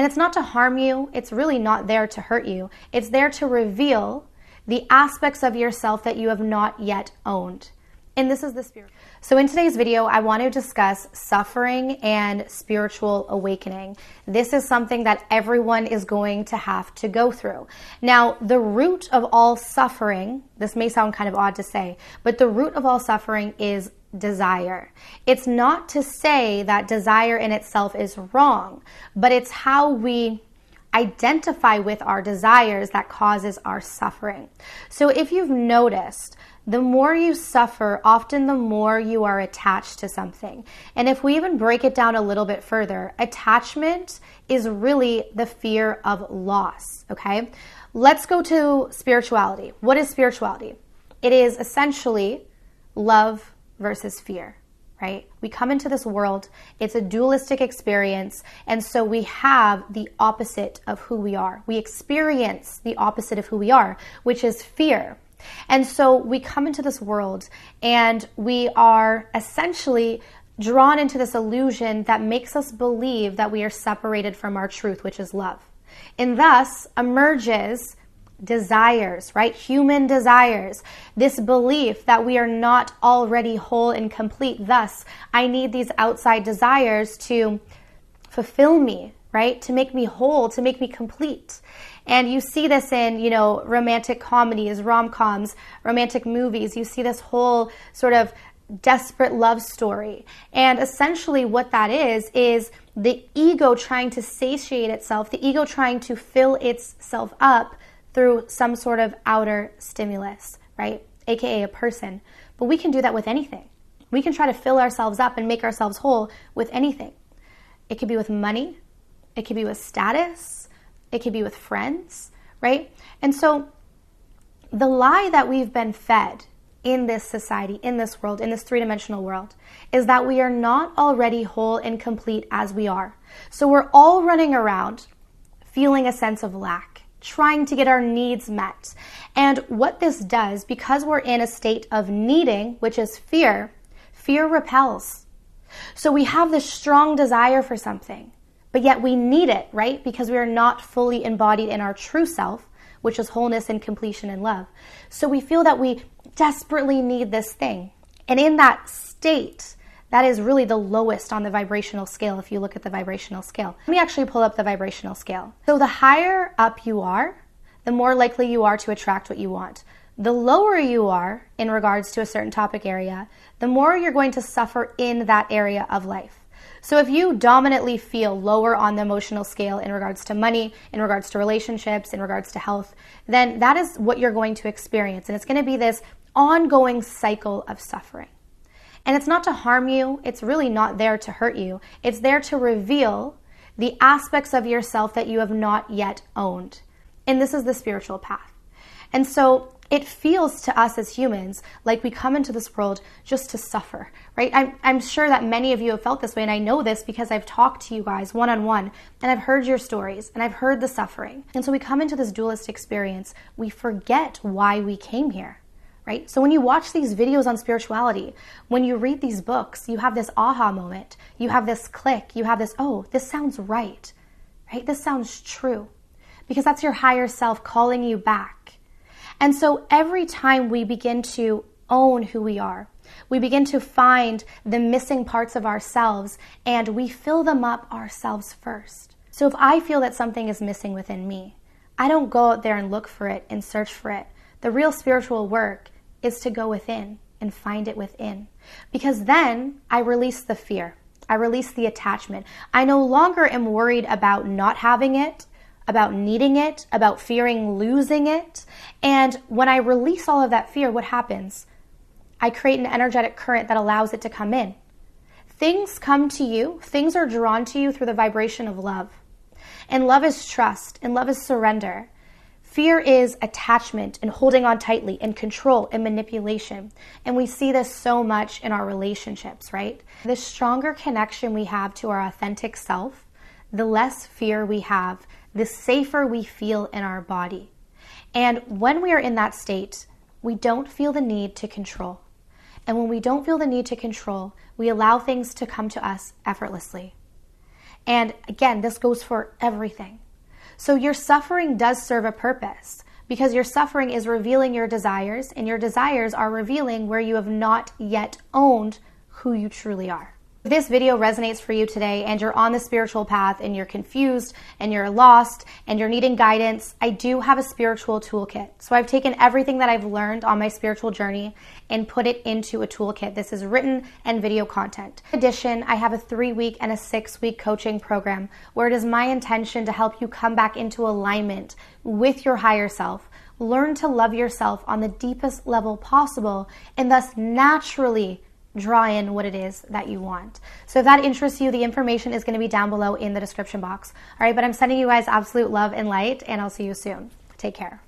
And it's not to harm you. It's really not there to hurt you. It's there to reveal the aspects of yourself that you have not yet owned. And this is the spirit. So in today's video, I want to discuss suffering and spiritual awakening. This is something that everyone is going to have to go through. Now, the root of all suffering, this may sound kind of odd to say, but the root of all suffering is desire. It's not to say that desire in itself is wrong, but it's how we identify with our desires that causes our suffering. So if you've noticed, the more you suffer, often the more you are attached to something. And if we even break it down a little bit further, attachment is really the fear of loss, okay? Let's go to spirituality. What is spirituality? It is essentially love versus fear, right? We come into this world, it's a dualistic experience, and so we have the opposite of who we are. We experience the opposite of who we are, which is fear. And so we come into this world and we are essentially drawn into this illusion that makes us believe that we are separated from our truth, which is love. And thus emerges desires, right? Human desires. This belief that we are not already whole and complete. Thus, I need these outside desires to fulfill me, right? To make me whole, to make me complete. And you see this in, romantic comedies, rom-coms, romantic movies. You see this whole sort of desperate love story. And essentially what that is the ego trying to satiate itself, the ego trying to fill itself up through some sort of outer stimulus, right? AKA a person. But we can do that with anything. We can try to fill ourselves up and make ourselves whole with anything. It could be with money. It could be with status. It could be with friends, right? And so the lie that we've been fed in this society, in this world, in this three-dimensional world, is that we are not already whole and complete as we are. So we're all running around feeling a sense of lack, trying to get our needs met. And what this does, because we're in a state of needing, which is fear repels. So we have this strong desire for something, but yet we need it, right? Because we are not fully embodied in our true self, which is wholeness and completion and love. So we feel that we desperately need this thing. And in that state, that is really the lowest on the vibrational scale if you look at the vibrational scale. Let me actually pull up the vibrational scale. So the higher up you are, the more likely you are to attract what you want. The lower you are in regards to a certain topic area, the more you're going to suffer in that area of life. So if you dominantly feel lower on the emotional scale in regards to money, in regards to relationships, in regards to health, then that is what you're going to experience. And it's going to be this ongoing cycle of suffering. And it's not to harm you. It's really not there to hurt you. It's there to reveal the aspects of yourself that you have not yet owned. And this is the spiritual path. And so it feels to us as humans like we come into this world just to suffer, right? I'm sure that many of you have felt this way, and I know this because I've talked to you guys one-on-one, and I've heard your stories, and I've heard the suffering. And so we come into this dualist experience, we forget why we came here, right? So when you watch these videos on spirituality, when you read these books, you have this aha moment, you have this click, you have this, oh, this sounds right? This sounds true. Because that's your higher self calling you back. And so every time we begin to own who we are, we begin to find the missing parts of ourselves and we fill them up ourselves first. So if I feel that something is missing within me, I don't go out there and look for it and search for it. The real spiritual work is to go within and find it within. Because then I release the fear. I release the attachment. I no longer am worried about not having it, about needing it, about fearing losing it. And when I release all of that fear, what happens? I create an energetic current that allows it to come in. Things come to you, things are drawn to you through the vibration of love. And love is trust, and love is surrender. Fear is attachment and holding on tightly and control and manipulation. And we see this so much in our relationships, right? The stronger connection we have to our authentic self, the less fear we have, the safer we feel in our body. And when we are in that state, we don't feel the need to control. And when we don't feel the need to control, we allow things to come to us effortlessly. And again, this goes for everything. So your suffering does serve a purpose, because your suffering is revealing your desires, and your desires are revealing where you have not yet owned who you truly are. If this video resonates for you today and you're on the spiritual path and you're confused and you're lost and you're needing guidance, I do have a spiritual toolkit. So I've taken everything that I've learned on my spiritual journey and put it into a toolkit. This is written and video content. In addition, I have a 3-week and a 6-week coaching program where it is my intention to help you come back into alignment with your higher self, learn to love yourself on the deepest level possible, and thus naturally draw in what it is that you want. So if that interests you, the information is going to be down below in the description box. All right, but I'm sending you guys absolute love and light, and I'll see you soon. Take care.